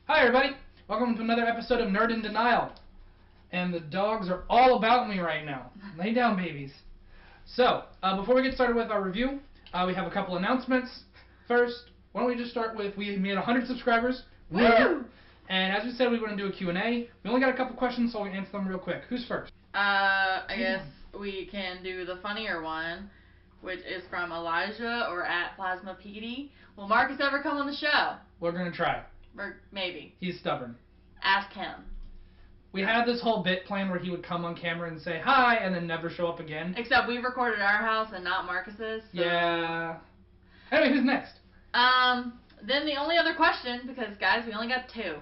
Hi everybody, welcome to another episode of Nerd in Denial. And the dogs are all about me right now. Lay down, babies. So, before we get started with our review, we have a couple announcements. First, why don't we just start with, we made 100 subscribers. Woo! And as we said, we were going to do a Q&A. We only got a couple questions, so we'll answer them real quick. Who's first? I guess we can do the funnier one, which is from Elijah or at Plasma PD. Will Marcus ever come on the show? We're going to try. Or maybe. He's stubborn. Ask him. We had this whole bit plan where he would come on camera and say hi and then never show up again. Except we recorded our house and not Marcus's. So. Yeah. Anyway, who's next? Then the only other question, because guys, we only got two.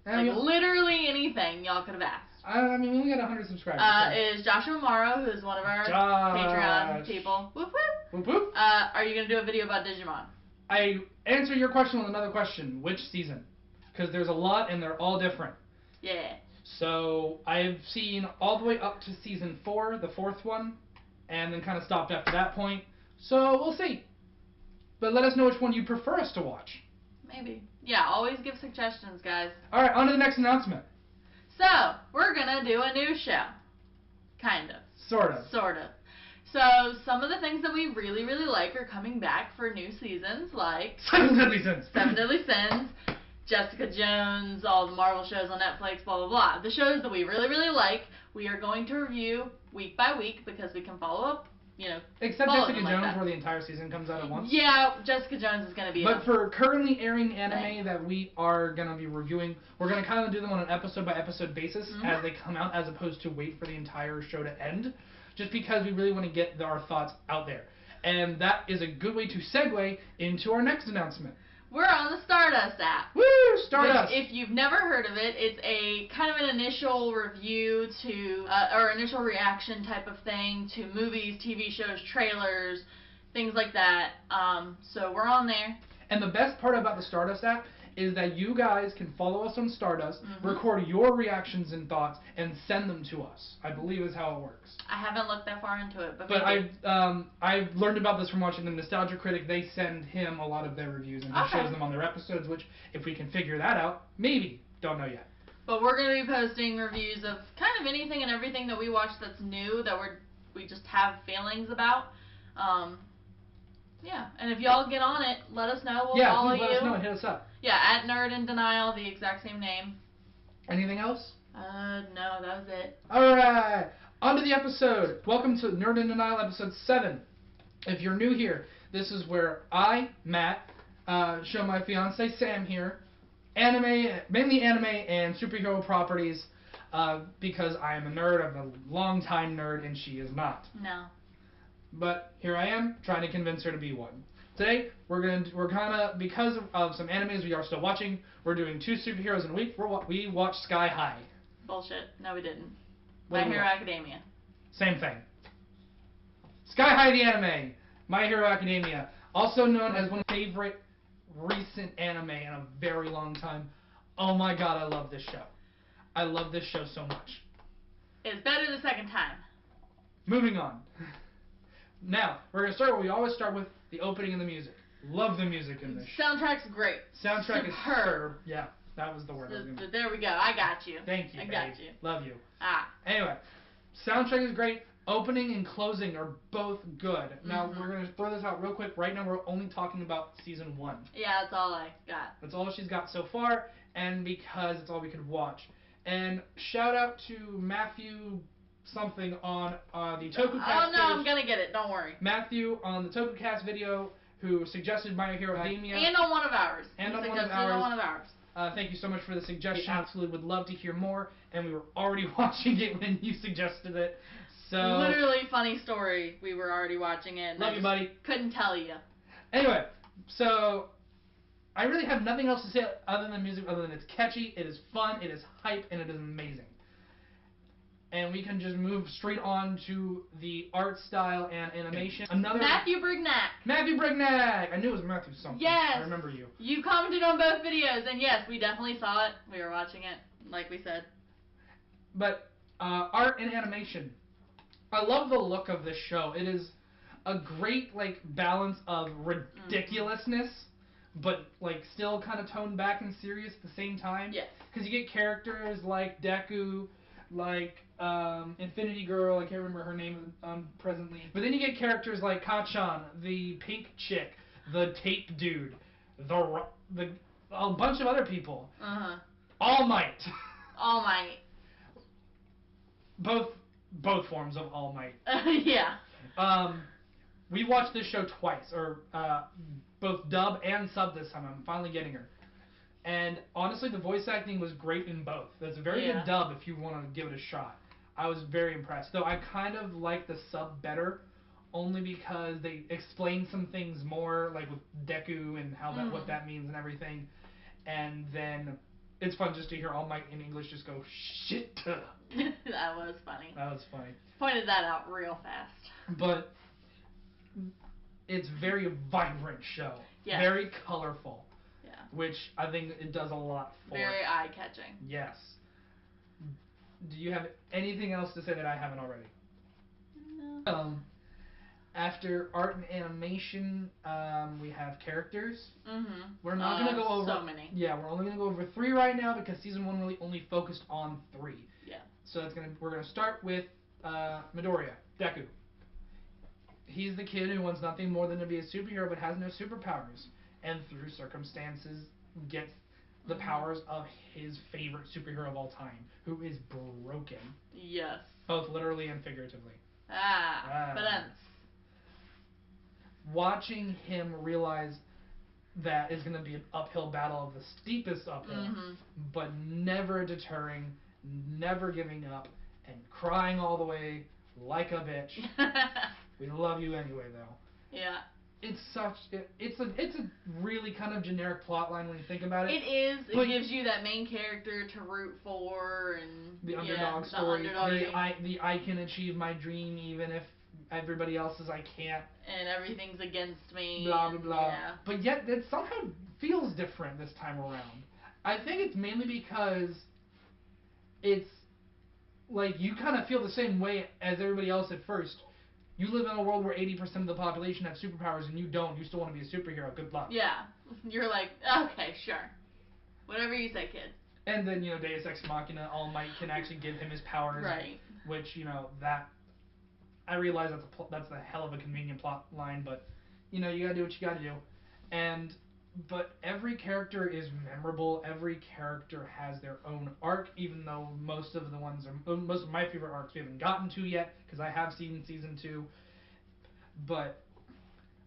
Literally anything y'all could have asked. I mean, we only got 100 subscribers. Is Joshua Morrow, who's one of our Patreon people. Whoop whoop. Whoop whoop. Are you going to do a video about Digimon? I answer your question with another question. Which season? Because there's a lot and they're all different. Yeah. So I've seen all the way up to season 4, the 4th one, and then kind of stopped after that point. So we'll see. But let us know which one you prefer us to watch. Maybe. Yeah, always give suggestions, guys. Alright, on to the next announcement. So, we're gonna do a new show. Kind of. Sort of. Sort of. So, some of the things that we really, really like are coming back for new seasons, like... Seven Deadly Sins. Seven Deadly Sins, Jessica Jones, all the Marvel shows on Netflix, blah, blah, blah. The shows that we really, really like, we are going to review week by week because we can follow up, you know. Except Jessica Jones, where the entire season comes out at once. Yeah, Jessica Jones is going to be... But for currently airing anime that we are going to be reviewing, we're going to kind of do them on an episode-by-episode basis as they come out, as opposed to wait for the entire show to end, just because we really want to get our thoughts out there. And that is a good way to segue into our next announcement. We're on the Stardust app. Woo! Stardust! Which, if you've never heard of it, it's a kind of an initial review to, or initial reaction type of thing to movies, TV shows, trailers, things like that. So we're on there. And the best part about the Stardust app is that you guys can follow us on Stardust, record your reactions and thoughts, and send them to us. I believe is how it works. I haven't looked that far into it, but I've learned about this from watching the Nostalgia Critic. They send him a lot of their reviews, and he shows them on their episodes, which, if we can figure that out, maybe. Don't know yet. But we're going to be posting reviews of kind of anything and everything that we watch that's new, that we just have feelings about. Yeah, and if y'all get on it, let us know. We'll follow you. Yeah, let us know and hit us up. Yeah, at Nerd in Denial, the exact same name. Anything else? No, that was it. Alright, on to the episode. Welcome to Nerd in Denial, episode 7. If you're new here, this is where I, Matt, show my fiance Sam here, mainly anime and superhero properties, because I am a nerd, I'm a long-time nerd, and she is not. No. But here I am, trying to convince her to be one. Today, we're kind of, because of some animes we are still watching, we're doing 2 superheroes in a week. We watched Sky High. Bullshit. No, we didn't. My Hero Academia. Same thing. Sky High the anime. My Hero Academia. Also known as one of my favorite recent anime in a very long time. Oh my god, I love this show. I love this show so much. It's better the second time. Moving on. Now, we're going to start where we always start with the opening and the music. Love the music in this. Soundtrack's great. Soundtrack is superb. Yeah, that was the word. There we go. I got you. Thank you, I got you. Love you. Anyway, soundtrack is great. Opening and closing are both good. Now, we're going to throw this out real quick. Right now, we're only talking about season 1. Yeah, that's all I got. That's all she's got so far, and because it's all we could watch. And shout out to Matthew something on the TokuCast Oh no, I'm gonna get it. Don't worry. Matthew on the TokuCast video, who suggested My Hero Academia. And on one of ours. And on one of ours. Thank you so much for the suggestion. We absolutely would love to hear more, and we were already watching it when you suggested it. So literally, funny story. We were already watching it. And love you, buddy. Couldn't tell you. Anyway, so I really have nothing else to say other than music, other than it's catchy, it is fun, it is hype, and it is amazing. And we can just move straight on to the art style and animation. Matthew Brignac. Matthew Brignac! I knew it was Matthew something. Yes. I remember you. You commented on both videos, and yes, we definitely saw it. We were watching it, like we said. But art and animation. I love the look of this show. It is a great balance of ridiculousness but like still kind of toned back and serious at the same time. Yes. Because you get characters like Deku, like Infinity Girl. I can't remember her name presently. But then you get characters like Kachan, the pink chick, the tape dude, the a bunch of other people. All Might. All Might. Both forms of All Might. Yeah. We watched this show twice, or both dub and sub this time. I'm finally getting her. And honestly, the voice acting was great in both. That's a very good dub if you want to give it a shot. I was very impressed. Though I kind of like the sub better, only because they explain some things more, like with Deku and how that what that means and everything. And then it's fun just to hear All Might in English just go, shit. That was funny. That was funny. Pointed that out real fast. But it's a very vibrant show. Yes. Very colorful. Yeah. Which I think it does a lot for. Very eye-catching. Yes. Do you have anything else to say that I haven't already? No. After art and animation, we have characters. Mm-hmm. We're not going to go over... So many. Yeah, we're only going to go over 3 right now because Season 1 really only focused on 3. Yeah. So we're going to start with Midoriya Deku. He's the kid who wants nothing more than to be a superhero but has no superpowers. And through circumstances gets the powers of his favorite superhero of all time, who is broken. Yes. Both literally and figuratively. But watching him realize that is going to be an uphill battle of the steepest uphill, but never deterring, never giving up, and crying all the way like a bitch. We love you anyway, though. Yeah. It's a really kind of generic plot line when you think about it. It is. It gives you that main character to root for and the underdog story. The I can achieve my dream even if everybody else says I can't. And everyth's against me. Blah blah blah. Yeah. But yet it somehow feels different this time around. I think it's mainly because it's like you kind of feel the same way as everybody else at first. You live in a world where 80% of the population have superpowers and you don't. You still want to be a superhero. Good luck. Yeah. You're like, okay, sure. Whatever you say, kid. And then, Deus Ex Machina, All Might can actually give him his powers. Right. Which, that... I realize that's a hell of a convenient plot line, but, you gotta do what you gotta do. But every character is memorable. Every character has their own arc, even though most of my favorite arcs we haven't gotten to yet, because I have seen Season 2. But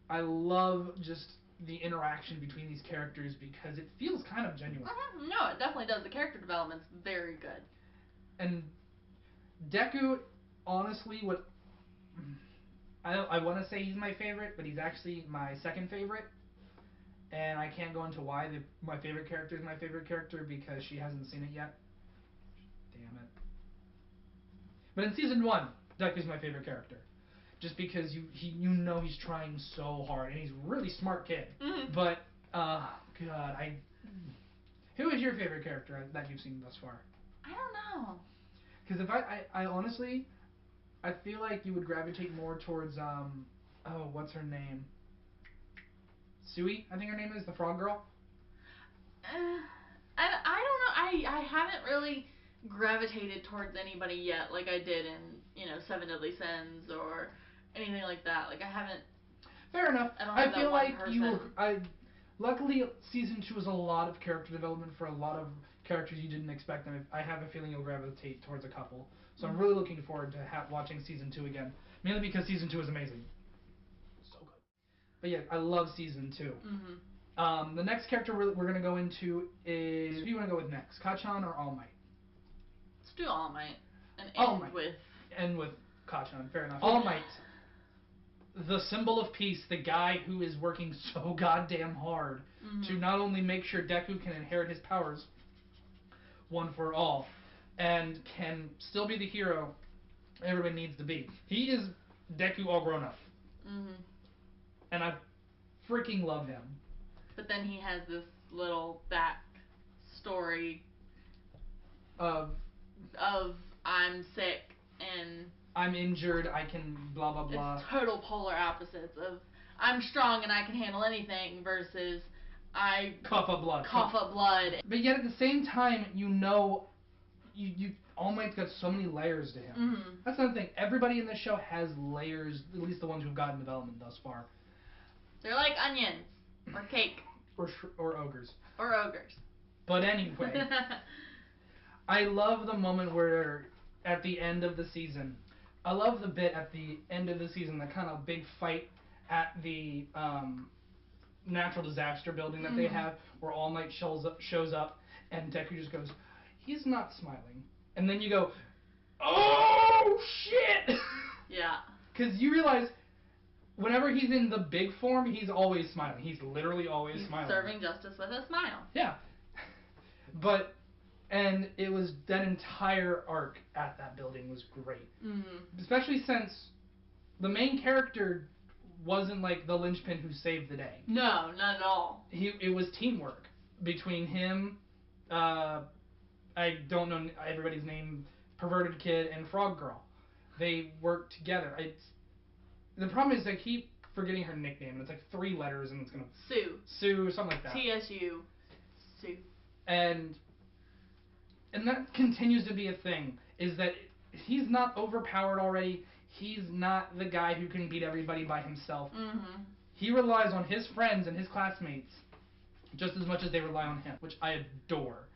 I love just the interaction between these characters because it feels kind of genuine. No, it definitely does. The character development's very good. And Deku, honestly, I want to say he's my favorite, but he's actually my second favorite. And I can't go into why my favorite character is my favorite character because she hasn't seen it yet. Damn it. But in Season 1, Deku's my favorite character. Just because he's trying so hard, and he's a really smart kid. But, God, who is your favorite character that you've seen thus far? I don't know. Because if I honestly, I feel like you would gravitate more towards, what's her name? Sui, I think her name is, the frog girl. I don't know. I haven't really gravitated towards anybody yet, like I did in Seven Deadly Sins or anything like that. Like I haven't. Fair enough. I don't have feel that like one you person. Luckily, Season 2 is a lot of character development for a lot of characters you didn't expect, and I have a feeling you'll gravitate towards a couple. So I'm really looking forward to watching Season 2 again, mainly because Season 2 is amazing. So good. But yeah, I love Season 2. The next character we're going to go into is... Who do you want to go with next? Kachan or All Might? Let's do All Might. And All end Might. with... End with Kachan, fair enough. All Might. The symbol of peace, the guy who is working so goddamn hard to not only make sure Deku can inherit his powers, one for all, and can still be the hero everybody needs to be. He is Deku all grown up. And I freaking love him. But then he has this little back story of I'm sick and I'm injured, I can blah blah blah. It's total polar opposites of I'm strong and I can handle anything versus I cough up blood. But yet at the same time, you All Might's got so many layers to him. Mm-hmm. That's another thing. Everybody in this show has layers, at least the ones who've gotten development thus far. They're like onions. Or cake. Or ogres. Or ogres. But anyway, I love the moment where, at the end of the season, I love the bit at the end of the season, the kind of big fight at the natural disaster building that they have, where All Might shows up, and Deku just goes, he's not smiling. And then you go, oh, shit! Yeah. Because you realize, whenever he's in the big form, he's always smiling. He's literally always smiling. Serving justice with a smile. Yeah. And it was, that entire arc at that building was great. Mm-hmm. Especially since the main character wasn't like the linchpin who saved the day. No, not at all. It was teamwork between him, I don't know everybody's name, Perverted Kid, and Frog Girl. They worked together. The problem is I keep forgetting her nickname, and it's like 3 letters, and it's gonna... Sue, something like that. TSU. Sue. And that continues to be a thing, is that he's not overpowered already. He's not the guy who can beat everybody by himself. Mm-hmm. He relies on his friends and his classmates just as much as they rely on him, which I adore.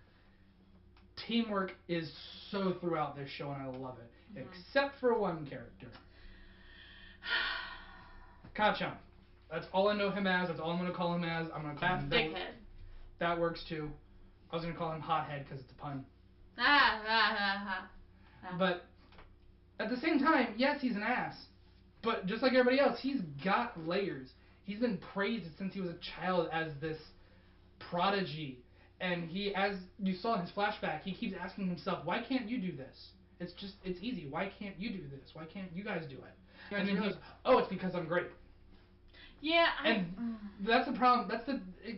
Teamwork is so throughout this show, and I love it. Mm-hmm. Except for one character. Kachan. That's all I know him as. That's all I'm going to call him as. I'm going to call him... Dickhead. That works, too. I was going to call him Hothead because it's a pun. But at the same time, yes, he's an ass. But just like everybody else, he's got layers. He's been praised since he was a child as this prodigy. And he, as you saw in his flashback, he keeps asking himself, why can't you do this? It's easy. Why can't you do this? Why can't you guys do it? And then he goes, oh, it's because I'm great. Yeah. And that's the problem.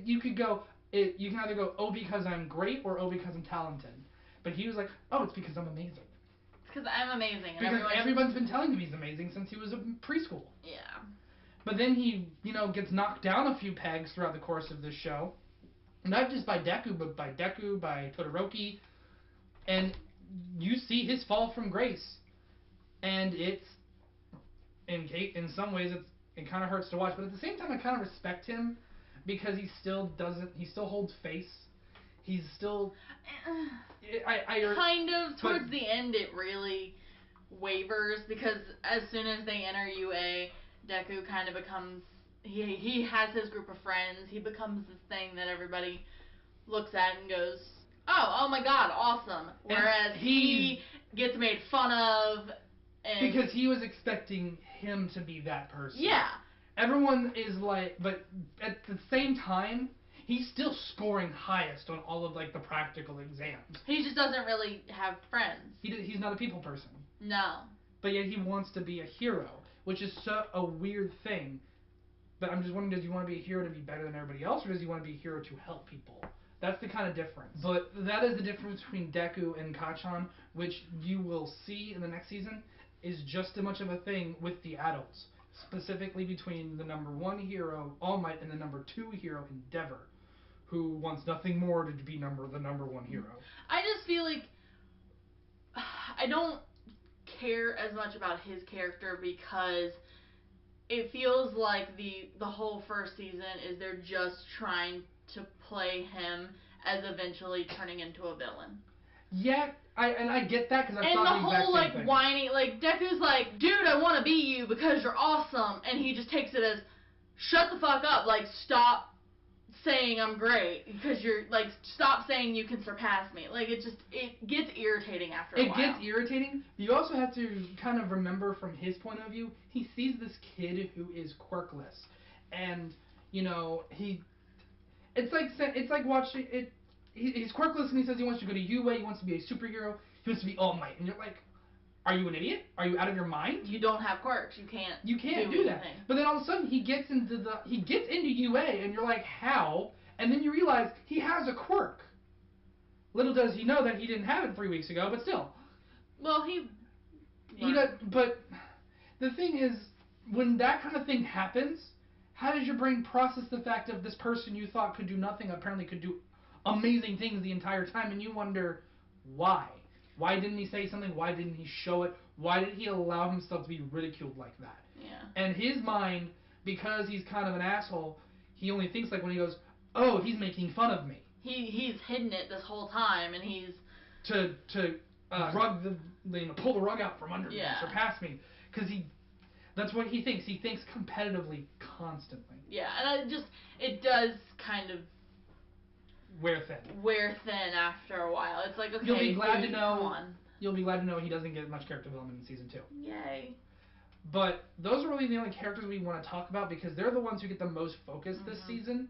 You could go, you can either go, oh, because I'm great, or oh, because I'm talented. But he was like, oh, it's because I'm amazing. It's because I'm amazing. And because everyone's been telling him he's amazing since he was in preschool. Yeah. But then he, gets knocked down a few pegs throughout the course of this show. Not just by Deku, but by Todoroki. And you see his fall from grace. And it's, in some ways, it kind of hurts to watch. But at the same time, I kind of respect him because he still holds face. He's still... kind of. Towards the end, it really wavers because as soon as they enter UA, Deku kind of becomes... He has his group of friends. He becomes this thing that everybody looks at and goes, oh my god, awesome. Whereas he gets made fun of. And because he was expecting him to be that person. Yeah. Everyone is like... But at the same time... He's still scoring highest on all of, the practical exams. He just doesn't really have friends. He's not a people person. No. But yet he wants to be a hero, which is a weird thing. But I'm just wondering, does he want to be a hero to be better than everybody else, or does he want to be a hero to help people? That's the kind of difference. But that is the difference between Deku and Kachan, which you will see in the next season, is just as much of a thing with the adults. Specifically between the number 1 hero, All Might, and the number 2 hero, Endeavor, who wants nothing more to be the number 1 hero. I just feel like I don't care as much about his character because it feels like the whole first season is they're just trying to play him as eventually turning into a villain. Yeah, I get that because I thought the exact same thing. And the whole whiny, Deku's like, dude, I want to be you because you're awesome, and he just takes it as, shut the fuck up, stop saying I'm great, because you're, stop saying you can surpass me. It gets irritating after a while. It gets irritating, but you also have to kind of remember from his point of view, he sees this kid who is quirkless, and, it's like watching it. He's quirkless, and he says he wants to go to UA, he wants to be a superhero, he wants to be All Might, and you're like, are you an idiot? Are you out of your mind? You don't have quirks. You can't do that. But then all of a sudden he gets into UA, and you're like, how? And then you realize he has a quirk. Little does he know that he didn't have it 3 weeks ago, but still. Well, but the thing is, when that kind of thing happens, how does your brain process the fact of this person you thought could do nothing apparently could do amazing things the entire time, and you wonder why? Why didn't he say something? Why didn't he show it? Why did he allow himself to be ridiculed like that? Yeah. And his mind, because he's kind of an asshole, he only thinks like when he goes, oh, he's making fun of me. He's hidden it this whole time, and he's to pull the rug out from under me, and surpass me, because that's what he thinks. He thinks competitively constantly. Yeah, and it does kind of wear thin after a while. It's like, okay, you'll be glad to know. Come on. You'll be glad to know he doesn't get much character development in season 2. Yay. But those are really the only characters we want to talk about because they're the ones who get the most focus this season.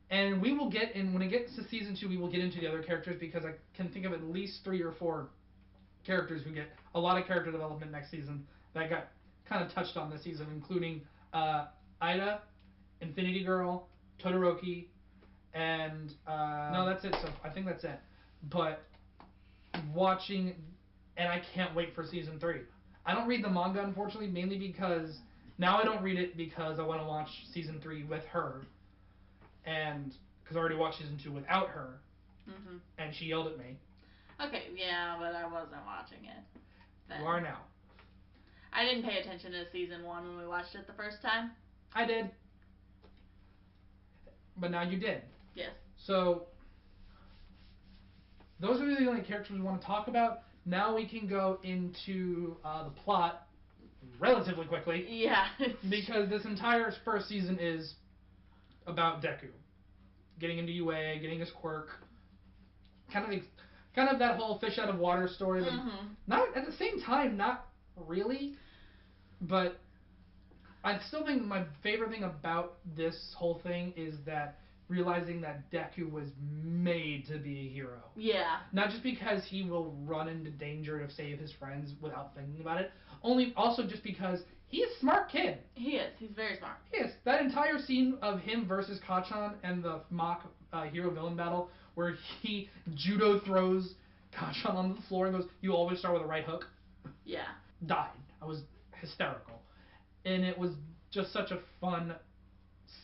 And we will get in when it gets to season 2, we will get into the other characters because I can think of at least 3 or 4 characters who get a lot of character development next season that got kind of touched on this season, including Ida, Infinity Girl, Todoroki, and no, that's it. So I think that's it. But watching, and I can't wait for season 3. I don't read the manga, unfortunately, mainly because now I don't read it because I want to watch season 3 with her. And because I already watched season 2 without her, and she yelled at me. Okay, yeah, but I wasn't watching it then. You are now. I didn't pay attention to season 1 when we watched it the first time. I did. But now you did. Yes. So, those are the only characters we want to talk about. Now we can go into the plot relatively quickly. Yeah. Because this entire first season is about Deku getting into UA, getting his quirk, kind of that whole fish out of water story. Not at the same time, not really, but I still think my favorite thing about this whole thing is that realizing that Deku was made to be a hero. Yeah. Not just because he will run into danger to save his friends without thinking about it. Also just because he's a smart kid. He is. He's very smart. He is. That entire scene of him versus Kachan and the mock hero-villain battle where he judo throws Kachan on the floor and goes, you always start with a right hook. Yeah. Died. I was hysterical. And it was just such a fun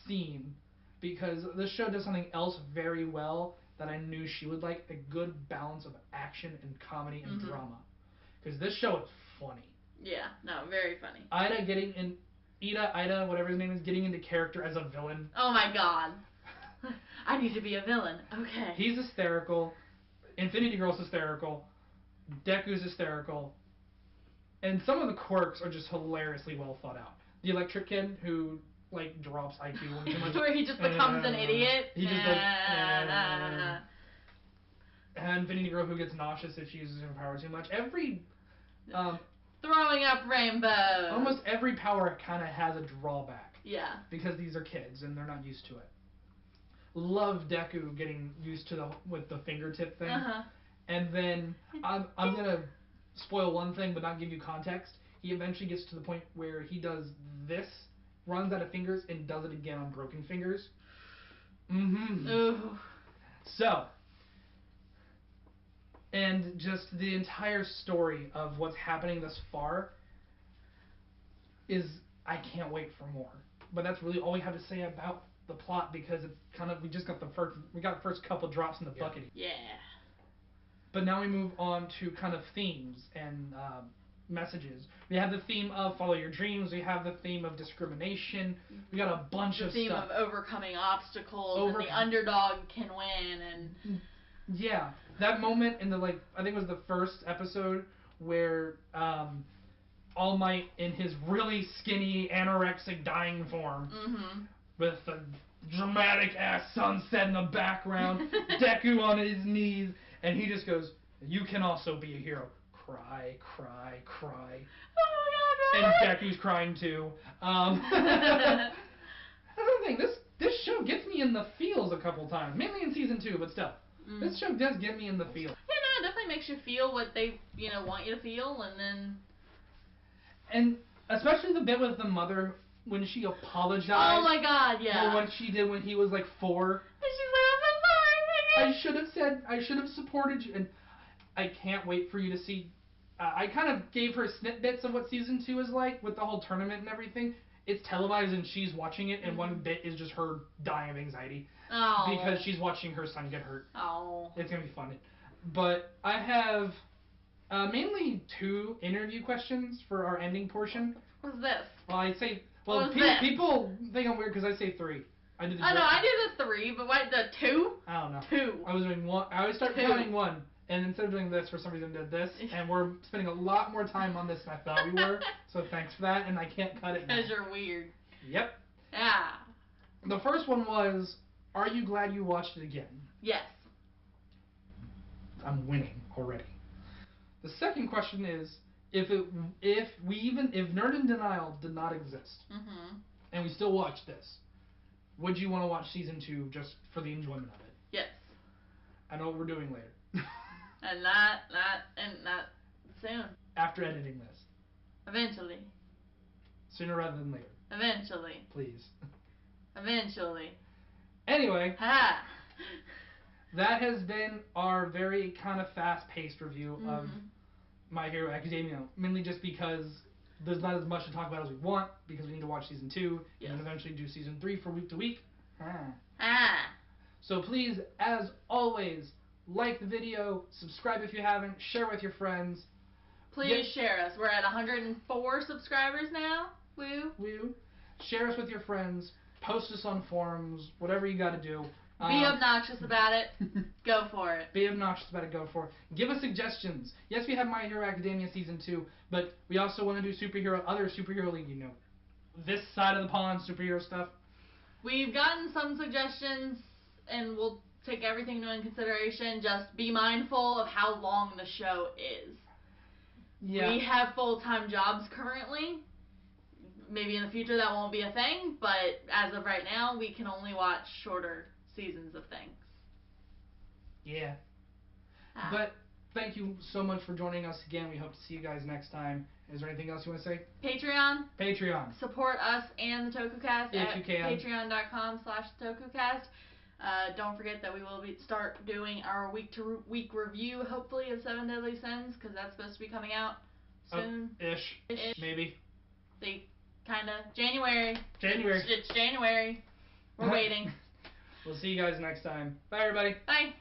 scene because this show does something else very well that I knew she would like, a good balance of action and comedy and drama. Because this show is funny. Yeah, no, very funny. Ida, whatever his name is, getting into character as a villain. Oh my god. I need to be a villain. Okay. He's hysterical. Infinity Girl's hysterical. Deku's hysterical. And some of the quirks are just hilariously well thought out. The electric kid who like drops IQ when too much. Where he just becomes an idiot. He just does. And Infinity Girl who gets nauseous if she uses her power too much. Throwing up rainbows. Almost every power kind of has a drawback. Yeah. Because these are kids and they're not used to it. Love Deku getting used to with the fingertip thing. And then I'm gonna spoil one thing but not give you context. He eventually gets to the point where he does this, runs out of fingers, and does it again on broken fingers. Ooh. So, and just the entire story of what's happening thus far is, I can't wait for more. But that's really all we have to say about the plot because it's kind of, we got the first couple drops in the bucket. Yeah. But now we move on to kind of themes and messages. We have the theme of follow your dreams. We have the theme of discrimination. We got a bunch of stuff. The theme of overcoming obstacles and the underdog can win and... Yeah, that moment in the I think it was the first episode where All Might in his really skinny anorexic dying form with the dramatic ass sunset in the background, Deku on his knees, and he just goes, "You can also be a hero." Cry, cry, cry. Oh my god, and Deku's crying too. That's the thing. This show gets me in the feels a couple times, mainly in season 2, but still. This show does get me in the feel. Yeah, no, it definitely makes you feel what they, want you to feel, and then... And especially the bit with the mother when she apologized. Oh my god, yeah. For what she did when he was 4. And she's like, I'm so sorry, I should have supported you. And I can't wait for you to see... I kind of gave her snippets of what season 2 is like with the whole tournament and everything. it's televised and she's watching it, and one bit is just her dying of anxiety Oh. because she's watching her son get hurt. Oh. It's gonna be fun. But I have mainly 2 interview questions for our ending portion. What's this? Well, I say people think I'm weird because I say 3. I did the. Oh no, I did the 3, but why the 2? I don't know. 2. I was doing 1. I always start counting 1. And instead of doing this, for some reason, did this, and we're spending a lot more time on this than I thought we were. So thanks for that, and I can't cut it now. Because you're weird. Yep. Yeah. The first one was, are you glad you watched it again? Yes. I'm winning already. The second question is, if Nerd in Denial did not exist, and we still watched this, would you want to watch season 2 just for the enjoyment of it? Yes. I know what we're doing later. And not soon. After editing this. Eventually. Sooner rather than later. Eventually. Please. Eventually. Anyway. Ha! That has been our very kind of fast-paced review of My Hero Academia. Mainly just because there's not as much to talk about as we want, because we need to watch season 2, and then eventually do season 3 for week to week. So please, as always, like the video, subscribe if you haven't, share with your friends. Please share us. We're at 104 subscribers now. Woo. Woo. Share us with your friends. Post us on forums. Whatever you got to do. Be obnoxious about it. Go for it. Be obnoxious about it. Go for it. Give us suggestions. Yes, we have My Hero Academia Season 2, but we also want to do other superhero league, this side of the pond superhero stuff. We've gotten some suggestions, and we'll take everything into consideration. Just be mindful of how long the show is. Yeah. We have full-time jobs currently. Maybe in the future that won't be a thing, but as of right now, we can only watch shorter seasons of things. Yeah. But thank you so much for joining us again. We hope to see you guys next time. Is there anything else you want to say? Patreon. Support us and the TokuCast if you can. patreon.com/TokuCast. Don't forget that we will start doing our week-to-week review, hopefully, of 7 Deadly Sins, because that's supposed to be coming out soon. Ish. Maybe. January. It's January. We're waiting. We'll see you guys next time. Bye, everybody. Bye.